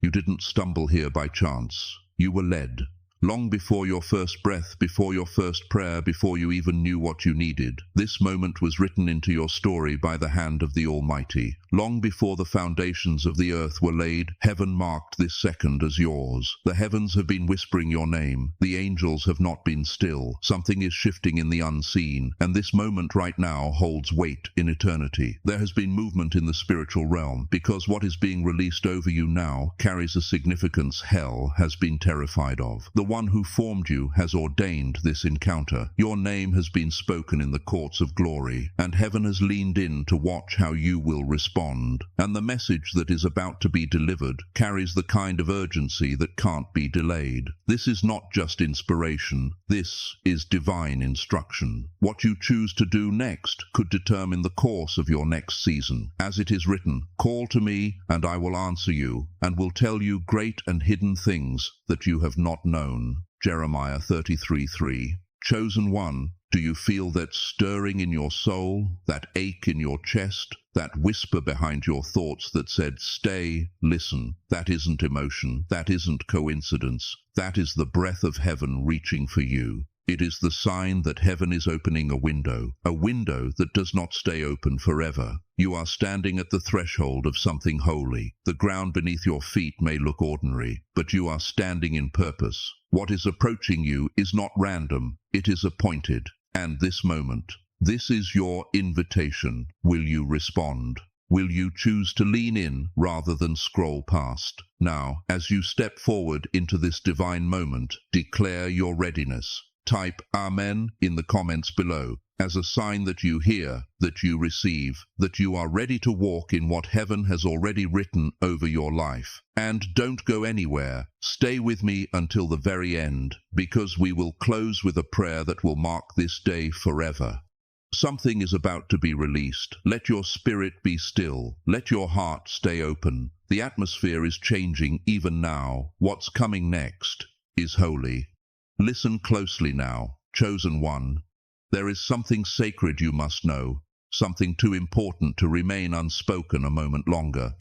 You didn't stumble here by chance. You were led. Long before your first breath, before your first prayer, before you even knew what you needed, this moment was written into your story by the hand of the Almighty. Long before the foundations of the earth were laid, heaven marked this second as yours. The heavens have been whispering your name. The angels have not been still. Something is shifting in the unseen, and this moment right now holds weight in eternity. There has been movement in the spiritual realm, because what is being released over you now carries a significance hell has been terrified of. The one who formed you has ordained this encounter. Your name has been spoken in the courts of glory, and heaven has leaned in to watch how you will respond. And the message that is about to be delivered carries the kind of urgency that can't be delayed. This is not just inspiration. This is divine instruction. What you choose to do next could determine the course of your next season. As it is written, "Call to me, and I will answer you, and will tell you great and hidden things that you have not known." Jeremiah 33:3. Chosen one, do you feel that stirring in your soul, that ache in your chest, that whisper behind your thoughts that said, "Stay, listen"? That isn't emotion. That isn't coincidence. That is the breath of heaven reaching for you. It is the sign that heaven is opening a window that does not stay open forever. You are standing at the threshold of something holy. The ground beneath your feet may look ordinary, but you are standing in purpose. What is approaching you is not random, it is appointed. And this moment, this is your invitation. Will you respond? Will you choose to lean in rather than scroll past? Now, as you step forward into this divine moment, declare your readiness. Type Amen in the comments below as a sign that you hear, that you receive, that you are ready to walk in what heaven has already written over your life. And don't go anywhere. Stay with me until the very end, because we will close with a prayer that will mark this day forever. Something is about to be released. Let your spirit be still. Let your heart stay open. The atmosphere is changing even now. What's coming next is holy. Listen closely now, chosen one. There is something sacred you must know, something too important to remain unspoken a moment longer.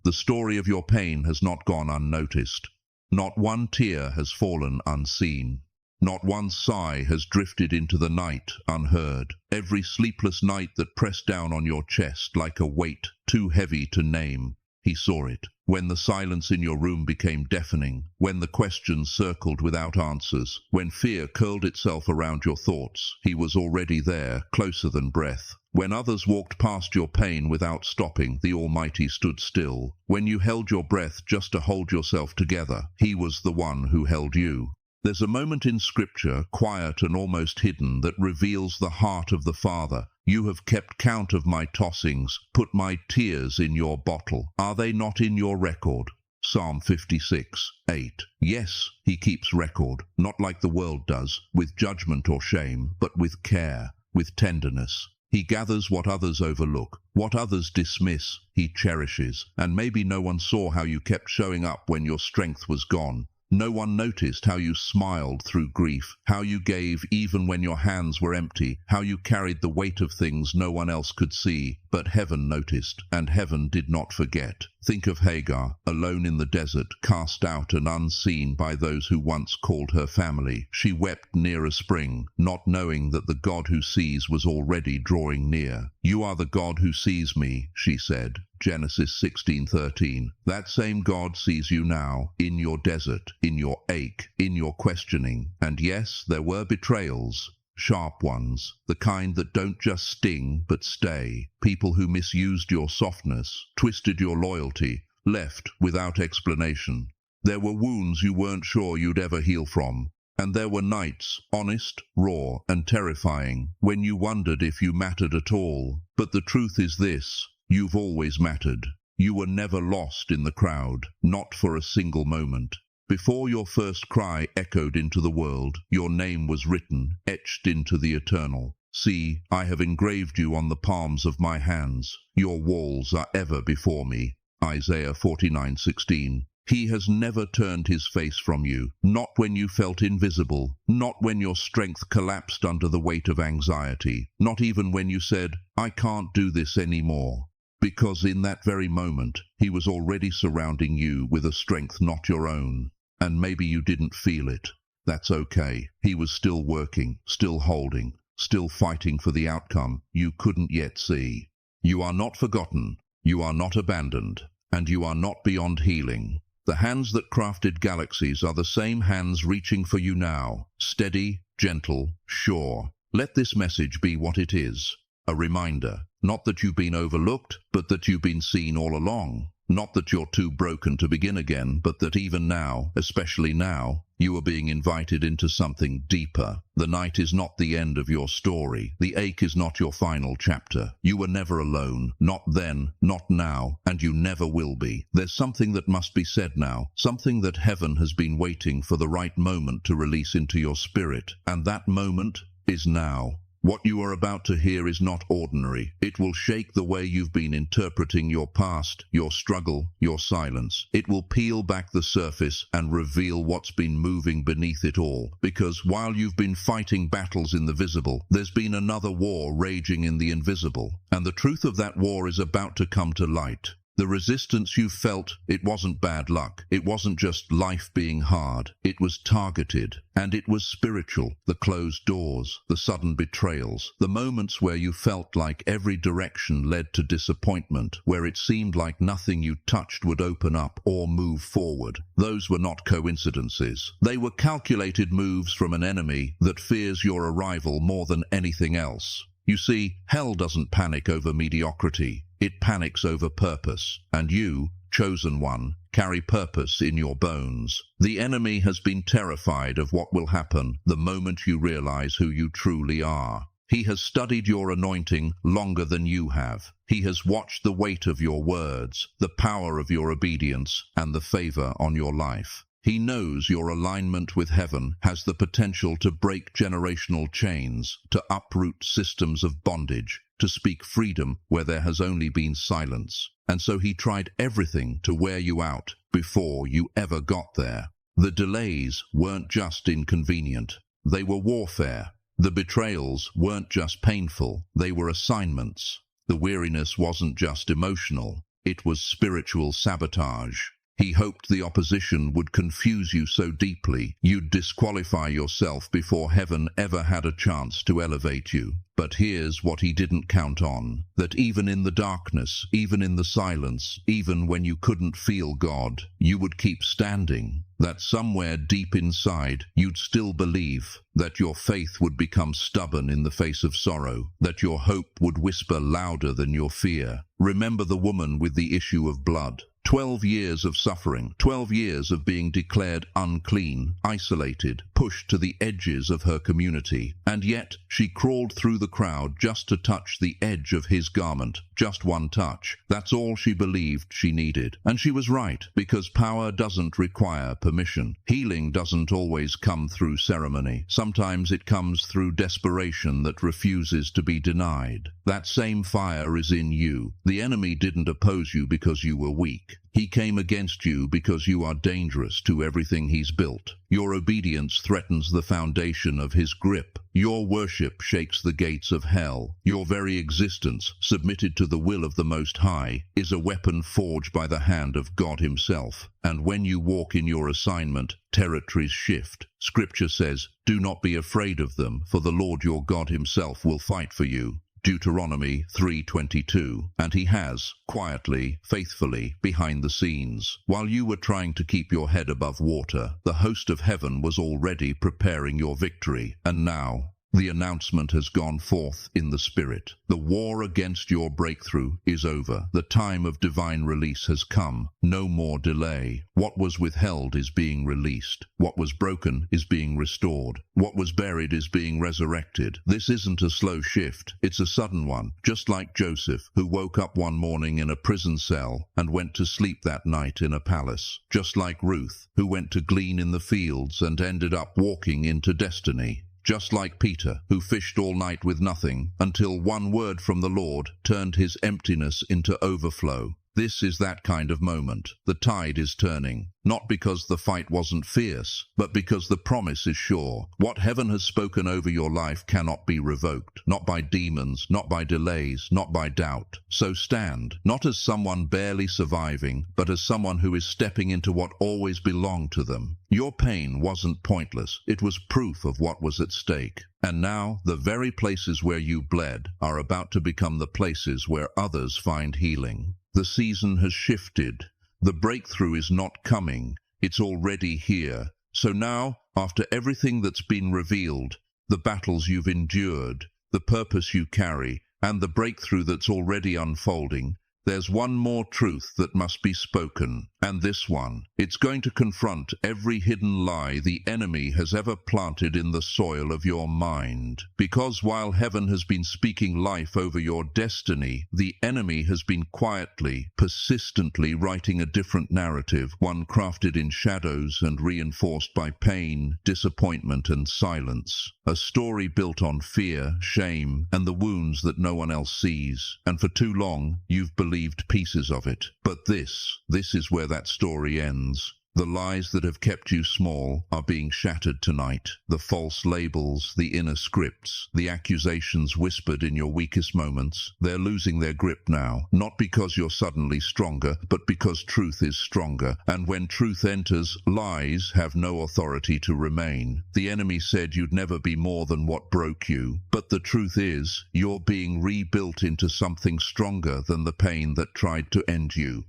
The story of your pain has not gone unnoticed. Not one tear has fallen unseen. Not one sigh has drifted into the night unheard. Every sleepless night that pressed down on your chest like a weight too heavy to name, he saw it. When the silence in your room became deafening, when the questions circled without answers, when fear curled itself around your thoughts, he was already there, closer than breath. When others walked past your pain without stopping, the Almighty stood still. When you held your breath just to hold yourself together, he was the one who held you. There's a moment in Scripture, quiet and almost hidden, that reveals the heart of the Father. You have kept count of my tossings, put my tears in your bottle. Are they not in your record? Psalm 56:8. Yes, he keeps record, not like the world does, with judgment or shame, but with care, with tenderness. He gathers what others overlook, what others dismiss, he cherishes. And maybe no one saw how you kept showing up when your strength was gone. No one noticed how you smiled through grief, how you gave even when your hands were empty, how you carried the weight of things no one else could see. But heaven noticed, and heaven did not forget. Think of Hagar, alone in the desert, cast out and unseen by those who once called her family. She wept near a spring, not knowing that the God who sees was already drawing near. "You are the God who sees me," she said. Genesis 16:13. That same God sees you now, in your desert, in your ache, in your questioning. And yes, there were betrayals. Sharp ones, the kind that don't just sting but stay. People who misused your softness, twisted your loyalty, left without explanation. There were wounds you weren't sure you'd ever heal from. And there were nights, honest, raw, and terrifying, when you wondered if you mattered at all. But the truth is this: you've always mattered. You were never lost in the crowd, not for a single moment. Before your first cry echoed into the world, your name was written, etched into the eternal. See, I have engraved you on the palms of my hands. Your walls are ever before me. Isaiah 49:16. He has never turned his face from you, not when you felt invisible, not when your strength collapsed under the weight of anxiety, not even when you said, "I can't do this anymore." Because in that very moment, he was already surrounding you with a strength not your own. And maybe you didn't feel it. That's okay. He was still working, still holding, still fighting for the outcome you couldn't yet see. You are not forgotten, you are not abandoned, and you are not beyond healing. The hands that crafted galaxies are the same hands reaching for you now, steady, gentle, sure. Let this message be what it is, a reminder, not that you've been overlooked, but that you've been seen all along. Not that you're too broken to begin again, but that even now, especially now, you are being invited into something deeper. The night is not the end of your story. The ache is not your final chapter. You were never alone. Not then, not now, and you never will be. There's something that must be said now, something that heaven has been waiting for the right moment to release into your spirit, and that moment is now. What you are about to hear is not ordinary. It will shake the way you've been interpreting your past, your struggle, your silence. It will peel back the surface and reveal what's been moving beneath it all. Because while you've been fighting battles in the visible, there's been another war raging in the invisible. And the truth of that war is about to come to light. The resistance you felt, it wasn't bad luck. It wasn't just life being hard. It was targeted. And it was spiritual. The closed doors, the sudden betrayals, the moments where you felt like every direction led to disappointment, where it seemed like nothing you touched would open up or move forward. Those were not coincidences. They were calculated moves from an enemy that fears your arrival more than anything else. You see, hell doesn't panic over mediocrity. It panics over purpose, and you, chosen one, carry purpose in your bones. The enemy has been terrified of what will happen the moment you realize who you truly are. He has studied your anointing longer than you have. He has watched the weight of your words, the power of your obedience, and the favor on your life. He knows your alignment with heaven has the potential to break generational chains, to uproot systems of bondage, to speak freedom where there has only been silence. And so he tried everything to wear you out before you ever got there. The delays weren't just inconvenient. They were warfare. The betrayals weren't just painful. They were assignments. The weariness wasn't just emotional. It was spiritual sabotage. He hoped the opposition would confuse you so deeply you'd disqualify yourself before heaven ever had a chance to elevate you. But here's what he didn't count on, that even in the darkness, even in the silence, even when you couldn't feel God, you would keep standing. That somewhere deep inside, you'd still believe, that your faith would become stubborn in the face of sorrow, that your hope would whisper louder than your fear. Remember the woman with the issue of blood. 12 years of suffering, 12 years of being declared unclean, isolated, pushed to the edges of her community, and yet she crawled through the crowd just to touch the edge of his garment, just one touch. That's all she believed she needed. And she was right, because power doesn't require permission. Healing doesn't always come through ceremony. Sometimes it comes through desperation that refuses to be denied. That same fire is in you. The enemy didn't oppose you because you were weak. He came against you because you are dangerous to everything he's built. Your obedience threatens the foundation of his grip. Your worship shakes the gates of hell. Your very existence, submitted to the will of the Most High, is a weapon forged by the hand of God himself. And when you walk in your assignment, territories shift. Scripture says, "Do not be afraid of them, for the Lord your God himself will fight for you." Deuteronomy 3:22, and he has, quietly, faithfully, behind the scenes. While you were trying to keep your head above water, the host of heaven was already preparing your victory. And now, the announcement has gone forth in the Spirit. The war against your breakthrough is over. The time of divine release has come. No more delay. What was withheld is being released. What was broken is being restored. What was buried is being resurrected. This isn't a slow shift. It's a sudden one. Just like Joseph, who woke up one morning in a prison cell and went to sleep that night in a palace. Just like Ruth, who went to glean in the fields and ended up walking into destiny. Just like Peter, who fished all night with nothing, until one word from the Lord turned his emptiness into overflow. This is that kind of moment. The tide is turning, not because the fight wasn't fierce, but because the promise is sure. What heaven has spoken over your life cannot be revoked, not by demons, not by delays, not by doubt. So stand, not as someone barely surviving, but as someone who is stepping into what always belonged to them. Your pain wasn't pointless. It was proof of what was at stake. And now, the very places where you bled are about to become the places where others find healing. The season has shifted. The breakthrough is not coming. It's already here. So now, after everything that's been revealed, the battles you've endured, the purpose you carry, and the breakthrough that's already unfolding, there's one more truth that must be spoken, and this one, it's going to confront every hidden lie the enemy has ever planted in the soil of your mind. Because while heaven has been speaking life over your destiny, the enemy has been quietly, persistently writing a different narrative, one crafted in shadows and reinforced by pain, disappointment, and silence. A story built on fear, shame, and the wounds that no one else sees. And for too long, you've believed pieces of it. But this is where that story ends. The lies that have kept you small are being shattered tonight. The false labels, the inner scripts, the accusations whispered in your weakest moments, they're losing their grip now. Not because you're suddenly stronger, but because truth is stronger. And when truth enters, lies have no authority to remain. The enemy said you'd never be more than what broke you. But the truth is, you're being rebuilt into something stronger than the pain that tried to end you.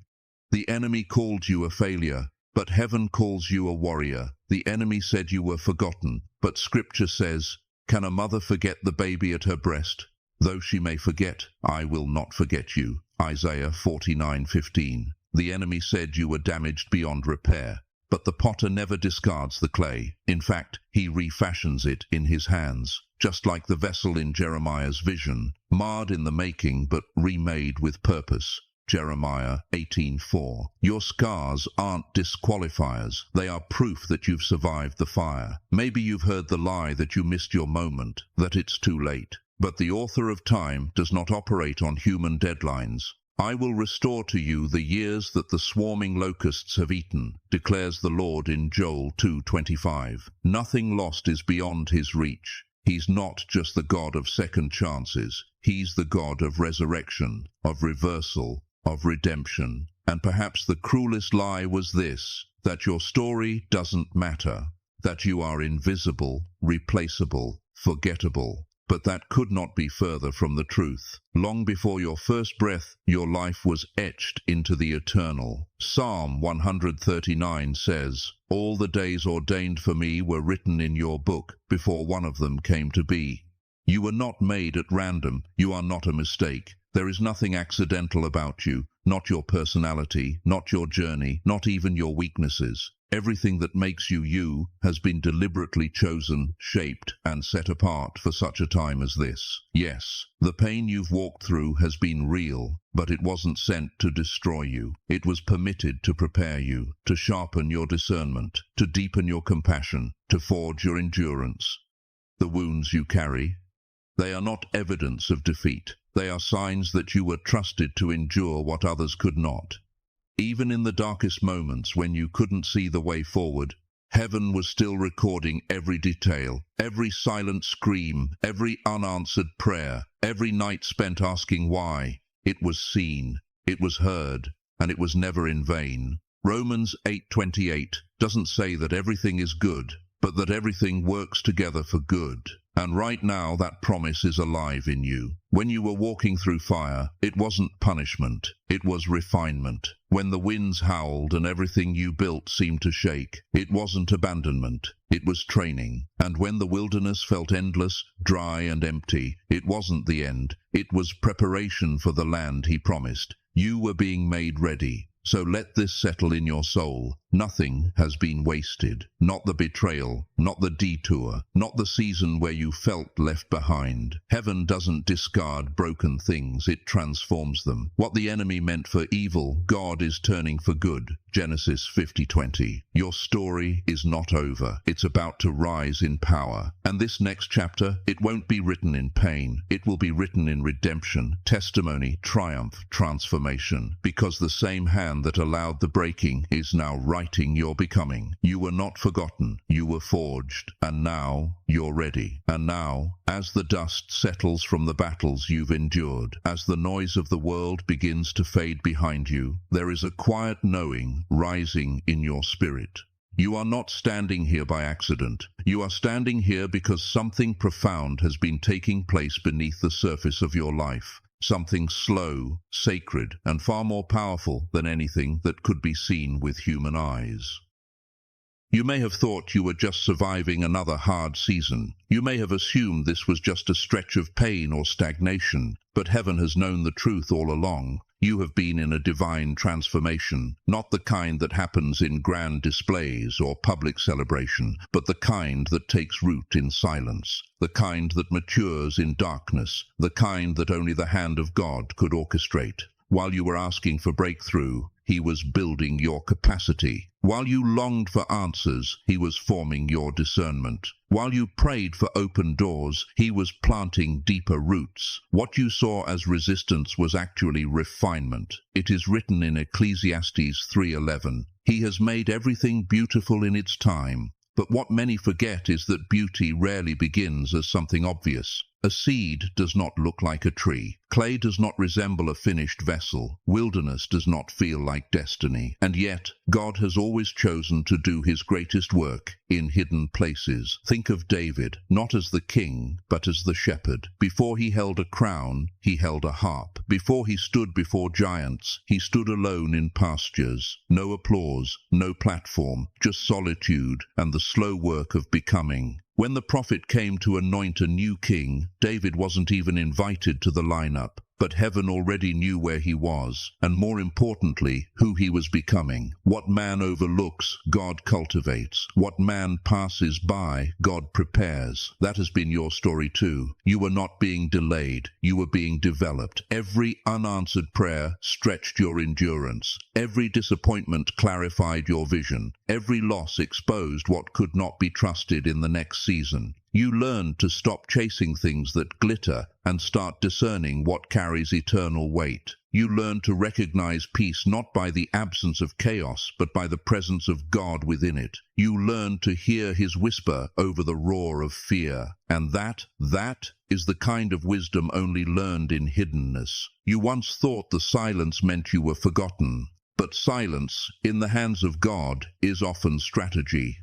The enemy called you a failure, but heaven calls you a warrior. The enemy said you were forgotten, but Scripture says, "Can a mother forget the baby at her breast? Though she may forget, I will not forget you." Isaiah 49:15. The enemy said you were damaged beyond repair, but the potter never discards the clay. In fact, he refashions it in his hands, just like the vessel in Jeremiah's vision, marred in the making but remade with purpose. Jeremiah 18:4. Your scars aren't disqualifiers. They are proof that you've survived the fire. Maybe you've heard the lie that you missed your moment, that it's too late. But the author of time does not operate on human deadlines. "I will restore to you the years that the swarming locusts have eaten," declares the Lord in Joel 2:25. Nothing lost is beyond his reach. He's not just the God of second chances. He's the God of resurrection, of reversal, of redemption. And perhaps the cruelest lie was this, that your story doesn't matter, that you are invisible, replaceable, forgettable. But that could not be further from the truth. Long before your first breath, your life was etched into the eternal. Psalm 139 says, "All the days ordained for me were written in your book before one of them came to be." You were not made at random. You are not a mistake. There is nothing accidental about you, not your personality, not your journey, not even your weaknesses. Everything that makes you you has been deliberately chosen, shaped, and set apart for such a time as this. Yes, the pain you've walked through has been real, but it wasn't sent to destroy you. It was permitted to prepare you, to sharpen your discernment, to deepen your compassion, to forge your endurance. The wounds you carry, they are not evidence of defeat. They are signs that you were trusted to endure what others could not. Even in the darkest moments when you couldn't see the way forward, heaven was still recording every detail, every silent scream, every unanswered prayer, every night spent asking why. It was seen, it was heard, and it was never in vain. Romans 8:28 doesn't say that everything is good, but that everything works together for good. And right now that promise is alive in you. When you were walking through fire, it wasn't punishment, it was refinement. When the winds howled and everything you built seemed to shake, it wasn't abandonment, it was training. And when the wilderness felt endless, dry and empty, it wasn't the end, it was preparation for the land he promised. You were being made ready. So let this settle in your soul. Nothing has been wasted. Not the betrayal, not the detour, not the season where you felt left behind. Heaven doesn't discard broken things, it transforms them. What the enemy meant for evil, God is turning for good. Genesis 50:20. Your story is not over. It's about to rise in power. And this next chapter, it won't be written in pain. It will be written in redemption, testimony, triumph, transformation. Because the same hand that allowed the breaking is now writing your becoming. You were not forgotten. You were forged. And now you're ready. And now, as the dust settles from the battles you've endured, as the noise of the world begins to fade behind you, there is a quiet knowing rising in your spirit. You are not standing here by accident. You are standing here because something profound has been taking place beneath the surface of your life. Something slow, sacred, and far more powerful than anything that could be seen with human eyes. You may have thought you were just surviving another hard season. You may have assumed this was just a stretch of pain or stagnation, but heaven has known the truth all along. You have been in a divine transformation, not the kind that happens in grand displays or public celebration, but the kind that takes root in silence, the kind that matures in darkness, the kind that only the hand of God could orchestrate. While you were asking for breakthrough, He was building your capacity. While you longed for answers, He was forming your discernment. While you prayed for open doors, He was planting deeper roots. What you saw as resistance was actually refinement. It is written in Ecclesiastes 3:11. He has made everything beautiful in its time. But what many forget is that beauty rarely begins as something obvious. A seed does not look like a tree. Clay does not resemble a finished vessel. Wilderness does not feel like destiny. And yet, God has always chosen to do His greatest work in hidden places. Think of David, not as the king, but as the shepherd. Before he held a crown, he held a harp. Before he stood before giants, he stood alone in pastures. No applause, no platform, just solitude and the slow work of becoming. When the prophet came to anoint a new king, David wasn't even invited to the lineup, but heaven already knew where he was, and more importantly, who he was becoming. What man overlooks, God cultivates. What man passes by, God prepares. That has been your story too. You were not being delayed, you were being developed. Every unanswered prayer stretched your endurance. Every disappointment clarified your vision. Every loss exposed what could not be trusted in the next season. You learn to stop chasing things that glitter and start discerning what carries eternal weight. You learn to recognize peace not by the absence of chaos, but by the presence of God within it. You learn to hear His whisper over the roar of fear. And that is the kind of wisdom only learned in hiddenness. You once thought the silence meant you were forgotten, but silence, in the hands of God, is often strategy.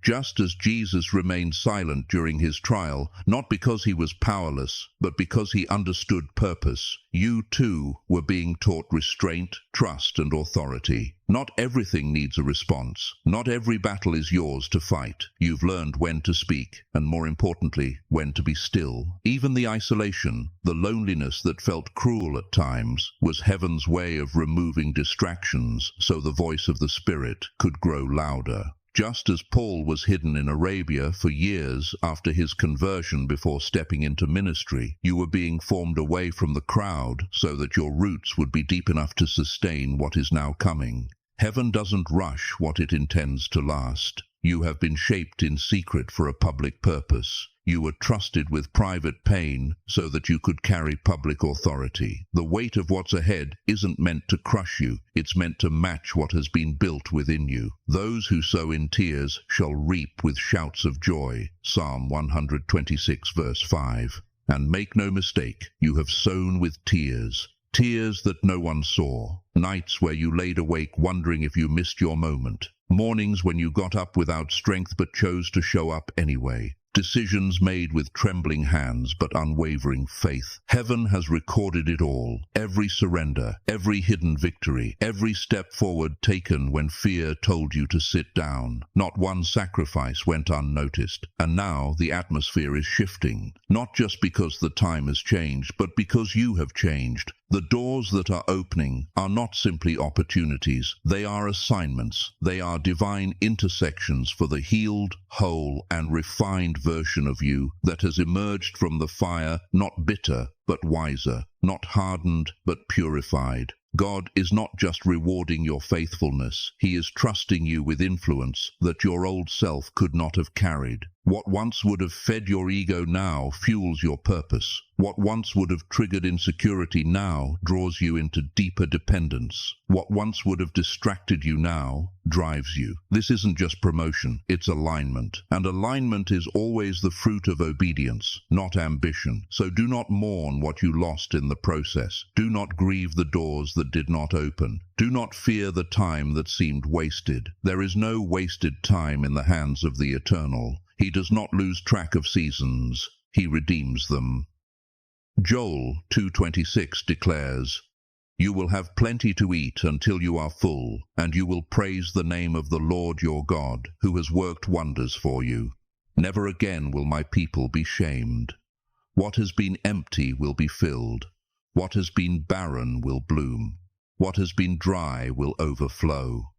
Just as Jesus remained silent during His trial, not because He was powerless, but because He understood purpose, you too were being taught restraint, trust, and authority. Not everything needs a response. Not every battle is yours to fight. You've learned when to speak, and more importantly, when to be still. Even the isolation, the loneliness that felt cruel at times, was heaven's way of removing distractions so the voice of the Spirit could grow louder. Just as Paul was hidden in Arabia for years after his conversion before stepping into ministry, you were being formed away from the crowd so that your roots would be deep enough to sustain what is now coming. Heaven doesn't rush what it intends to last. You have been shaped in secret for a public purpose. You were trusted with private pain so that you could carry public authority. The weight of what's ahead isn't meant to crush you. It's meant to match what has been built within you. Those who sow in tears shall reap with shouts of joy. Psalm 126 verse 5. And make no mistake, you have sown with tears. Tears that no one saw. Nights where you laid awake wondering if you missed your moment. Mornings when you got up without strength but chose to show up anyway. Decisions made with trembling hands but unwavering faith. Heaven has recorded it all. Every surrender, every hidden victory, every step forward taken when fear told you to sit down. Not one sacrifice went unnoticed. And now the atmosphere is shifting. Not just because the time has changed, but because you have changed. The doors that are opening are not simply opportunities. They are assignments. They are divine intersections for the healed, whole, and refined version of you that has emerged from the fire, not bitter, but wiser, not hardened, but purified. God is not just rewarding your faithfulness. He is trusting you with influence that your old self could not have carried. What once would have fed your ego now fuels your purpose. What once would have triggered insecurity now draws you into deeper dependence. What once would have distracted you now drives you. This isn't just promotion, it's alignment. And alignment is always the fruit of obedience, not ambition. So do not mourn what you lost in the process. Do not grieve the doors that did not open. Do not fear the time that seemed wasted. There is no wasted time in the hands of the Eternal. He does not lose track of seasons. He redeems them. Joel 2:26 declares, "You will have plenty to eat until you are full, and you will praise the name of the Lord your God, who has worked wonders for you. Never again will my people be shamed. What has been empty will be filled. What has been barren will bloom. What has been dry will overflow."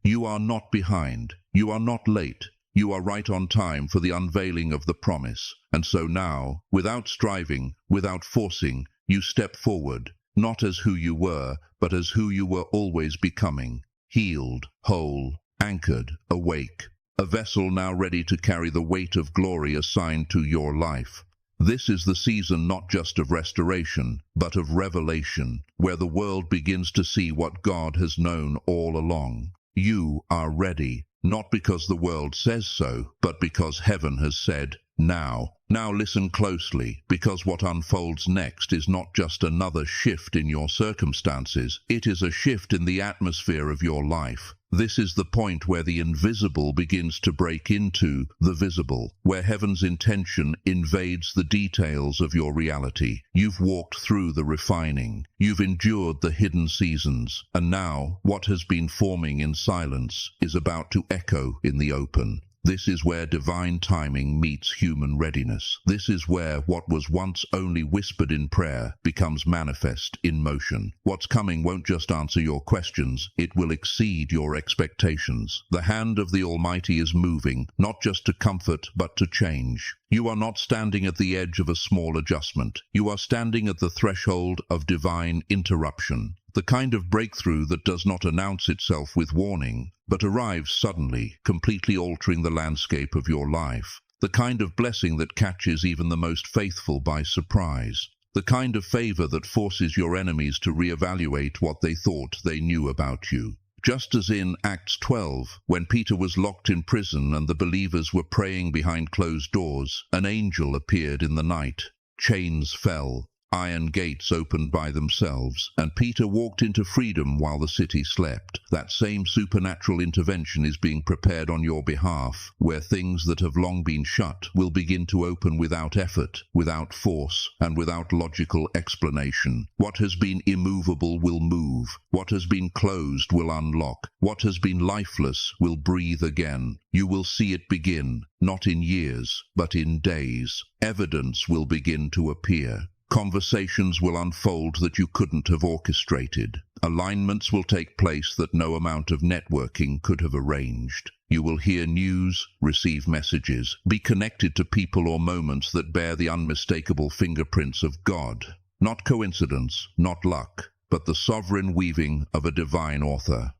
You are not behind. You are not late. You are right on time for the unveiling of the promise. And so now, without striving, without forcing, you step forward, not as who you were, but as who you were always becoming. Healed, whole, anchored, awake. A vessel now ready to carry the weight of glory assigned to your life. This is the season not just of restoration, but of revelation, where the world begins to see what God has known all along. You are ready, not because the world says so, but because heaven has said, now. Now listen closely, because what unfolds next is not just another shift in your circumstances, it is a shift in the atmosphere of your life. This is the point where the invisible begins to break into the visible, where heaven's intention invades the details of your reality. You've walked through the refining. You've endured the hidden seasons. And now, what has been forming in silence is about to echo in the open. This is where divine timing meets human readiness. This is where what was once only whispered in prayer becomes manifest in motion. What's coming won't just answer your questions, it will exceed your expectations. The hand of the Almighty is moving, not just to comfort, but to change. You are not standing at the edge of a small adjustment. You are standing at the threshold of divine interruption. The kind of breakthrough that does not announce itself with warning, but arrives suddenly, completely altering the landscape of your life. The kind of blessing that catches even the most faithful by surprise. The kind of favor that forces your enemies to reevaluate what they thought they knew about you. Just as in Acts 12, when Peter was locked in prison and the believers were praying behind closed doors, an angel appeared in the night. Chains fell. Iron gates opened by themselves, and Peter walked into freedom while the city slept. That same supernatural intervention is being prepared on your behalf, where things that have long been shut will begin to open without effort, without force, and without logical explanation. What has been immovable will move. What has been closed will unlock. What has been lifeless will breathe again. You will see it begin, not in years, but in days. Evidence will begin to appear. Conversations will unfold that you couldn't have orchestrated. Alignments will take place that no amount of networking could have arranged. You will hear news, receive messages, be connected to people or moments that bear the unmistakable fingerprints of God. Not coincidence, not luck, but the sovereign weaving of a divine author.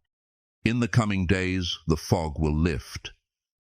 In the coming days, the fog will lift.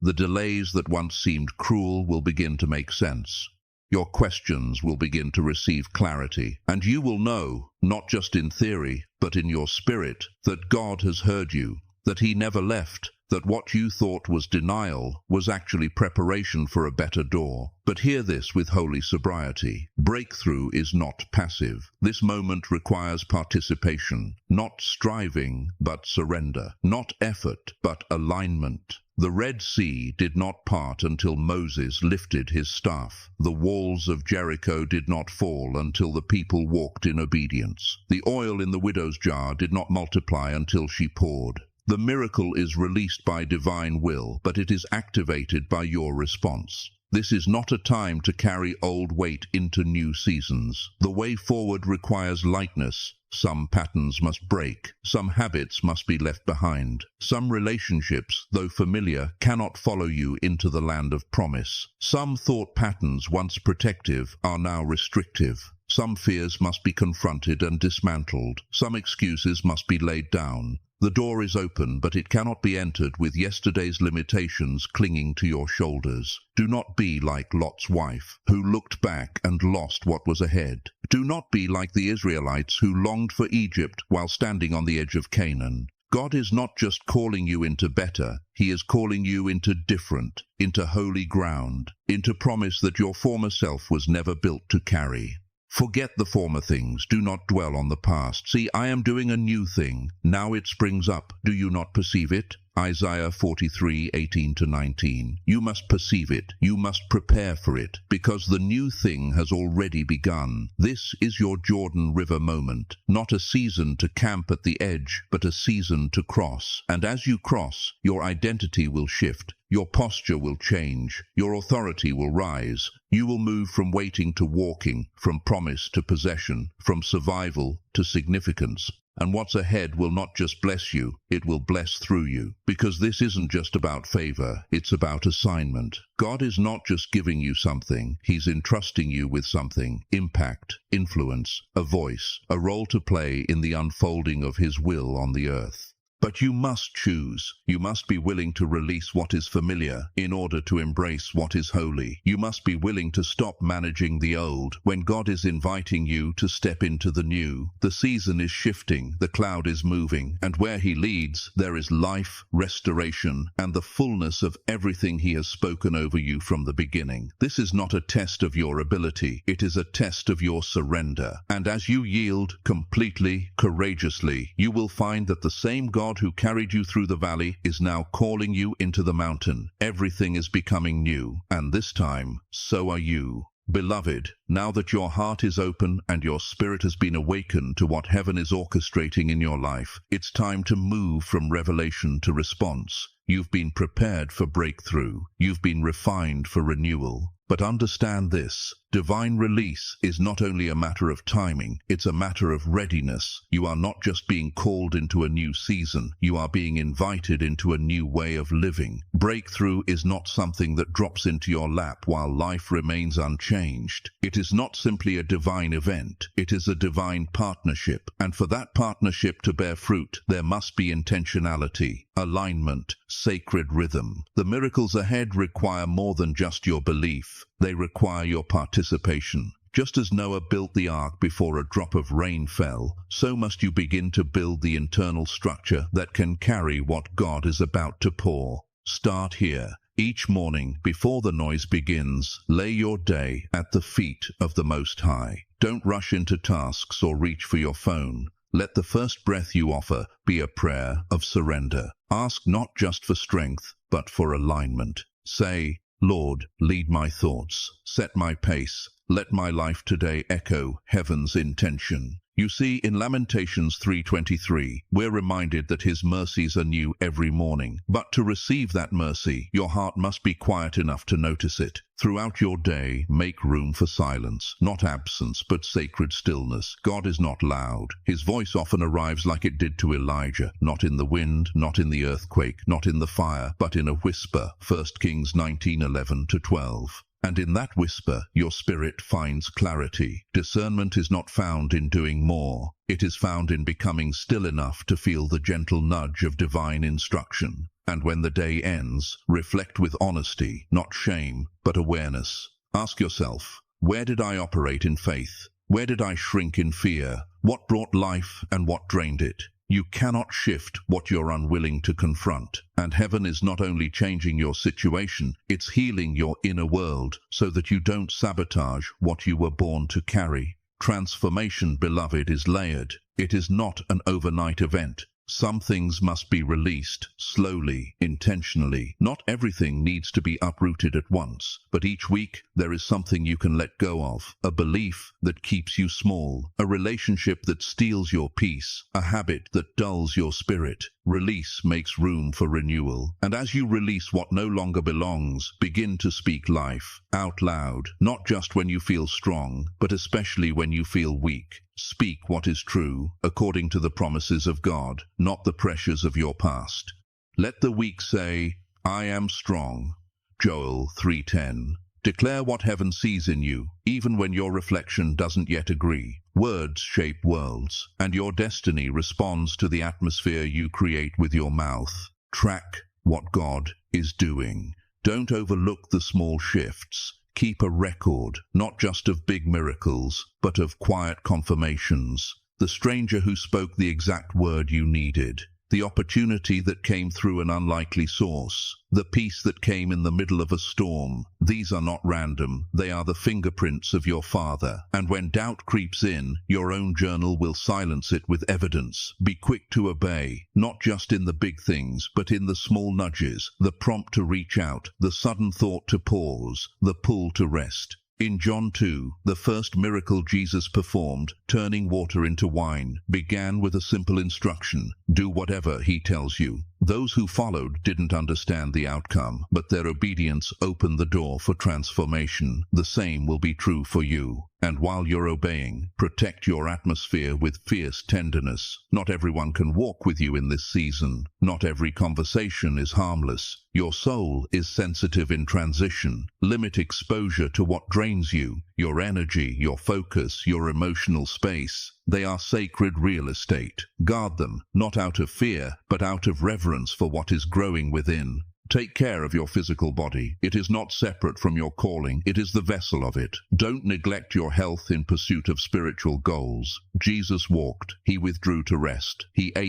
The delays that once seemed cruel will begin to make sense. Your questions will begin to receive clarity, and you will know, not just in theory, but in your spirit, that God has heard you, that He never left, that what you thought was denial was actually preparation for a better door. But hear this with holy sobriety. Breakthrough is not passive. This moment requires participation, not striving, but surrender, not effort, but alignment. The Red Sea did not part until Moses lifted his staff. The walls of Jericho did not fall until the people walked in obedience. The oil in the widow's jar did not multiply until she poured. The miracle is released by divine will, but it is activated by your response. This is not a time to carry old weight into new seasons. The way forward requires lightness. Some patterns must break. Some habits must be left behind. Some relationships, though familiar, cannot follow you into the land of promise. Some thought patterns, once protective, are now restrictive. Some fears must be confronted and dismantled. Some excuses must be laid down. The door is open, but it cannot be entered with yesterday's limitations clinging to your shoulders. Do not be like Lot's wife, who looked back and lost what was ahead. Do not be like the Israelites who longed for Egypt while standing on the edge of Canaan. God is not just calling you into better, He is calling you into different, into holy ground, into promise that your former self was never built to carry. Forget the former things, do not dwell on the past. See, I am doing a new thing. Now it springs up. Do you not perceive it? Isaiah 43:18-19. You must perceive it. You must prepare for it, because the new thing has already begun. This is your Jordan River moment. Not a season to camp at the edge, but a season to cross. And as you cross, your identity will shift. Your posture will change. Your authority will rise. You will move from waiting to walking, from promise to possession, from survival to significance. And what's ahead will not just bless you, it will bless through you. Because this isn't just about favor, it's about assignment. God is not just giving you something, He's entrusting you with something. Impact, influence, a voice, a role to play in the unfolding of His will on the earth. But you must choose. You must be willing to release what is familiar in order to embrace what is holy. You must be willing to stop managing the old when God is inviting you to step into the new. The season is shifting, the cloud is moving, and where He leads, there is life, restoration, and the fullness of everything He has spoken over you from the beginning. This is not a test of your ability. It is a test of your surrender. And as you yield completely, courageously, you will find that the same God who carried you through the valley is now calling you into the mountain. Everything is becoming new, and this time, so are you. Beloved, now that your heart is open and your spirit has been awakened to what heaven is orchestrating in your life, it's time to move from revelation to response. You've been prepared for breakthrough. You've been refined for renewal. But understand this, divine release is not only a matter of timing, it's a matter of readiness. You are not just being called into a new season, you are being invited into a new way of living. Breakthrough is not something that drops into your lap while life remains unchanged. It is not simply a divine event, it is a divine partnership. And for that partnership to bear fruit, there must be intentionality, alignment, sacred rhythm. The miracles ahead require more than just your belief. They require your participation. Just as Noah built the ark before a drop of rain fell, so must you begin to build the internal structure that can carry what God is about to pour. Start here. Each morning, before the noise begins, lay your day at the feet of the Most High. Don't rush into tasks or reach for your phone. Let the first breath you offer be a prayer of surrender. Ask not just for strength, but for alignment. Say, Lord, lead my thoughts, set my pace, let my life today echo heaven's intention. You see, in Lamentations 3:23, we're reminded that His mercies are new every morning. But to receive that mercy, your heart must be quiet enough to notice it. Throughout your day, make room for silence, not absence, but sacred stillness. God is not loud. His voice often arrives like it did to Elijah, not in the wind, not in the earthquake, not in the fire, but in a whisper. 1 Kings 19:11-12. And in that whisper, your spirit finds clarity. Discernment is not found in doing more. It is found in becoming still enough to feel the gentle nudge of divine instruction. And when the day ends, reflect with honesty, not shame, but awareness. Ask yourself, where did I operate in faith? Where did I shrink in fear? What brought life and what drained it? You cannot shift what you're unwilling to confront. And heaven is not only changing your situation, it's healing your inner world so that you don't sabotage what you were born to carry. Transformation, beloved, is layered. It is not an overnight event. Some things must be released, slowly, intentionally. Not everything needs to be uprooted at once, but each week there is something you can let go of. A belief that keeps you small, a relationship that steals your peace, a habit that dulls your spirit. Release makes room for renewal. And as you release what no longer belongs, begin to speak life out loud, not just when you feel strong, but especially when you feel weak. Speak what is true, according to the promises of God, not the pressures of your past. Let the weak say, I am strong. Joel 3:10. Declare what heaven sees in you, even when your reflection doesn't yet agree. Words shape worlds, and your destiny responds to the atmosphere you create with your mouth. Track what God is doing. Don't overlook the small shifts. Keep a record, not just of big miracles, but of quiet confirmations. The stranger who spoke the exact word you needed. The opportunity that came through an unlikely source. The peace that came in the middle of a storm. These are not random. They are the fingerprints of your Father. And when doubt creeps in, your own journal will silence it with evidence. Be quick to obey, not just in the big things, but in the small nudges, the prompt to reach out, the sudden thought to pause, the pull to rest. In John 2, the first miracle Jesus performed, turning water into wine, began with a simple instruction: do whatever he tells you. Those who followed didn't understand the outcome, but their obedience opened the door for transformation. The same will be true for you. And while you're obeying, protect your atmosphere with fierce tenderness. Not everyone can walk with you in this season. Not every conversation is harmless. Your soul is sensitive in transition. Limit exposure to what drains you, your energy, your focus, your emotional space. They are sacred real estate. Guard them, not out of fear, but out of reverence for what is growing within. Take care of your physical body. It is not separate from your calling. It is the vessel of it. Don't neglect your health in pursuit of spiritual goals. Jesus walked. He withdrew to rest. He ate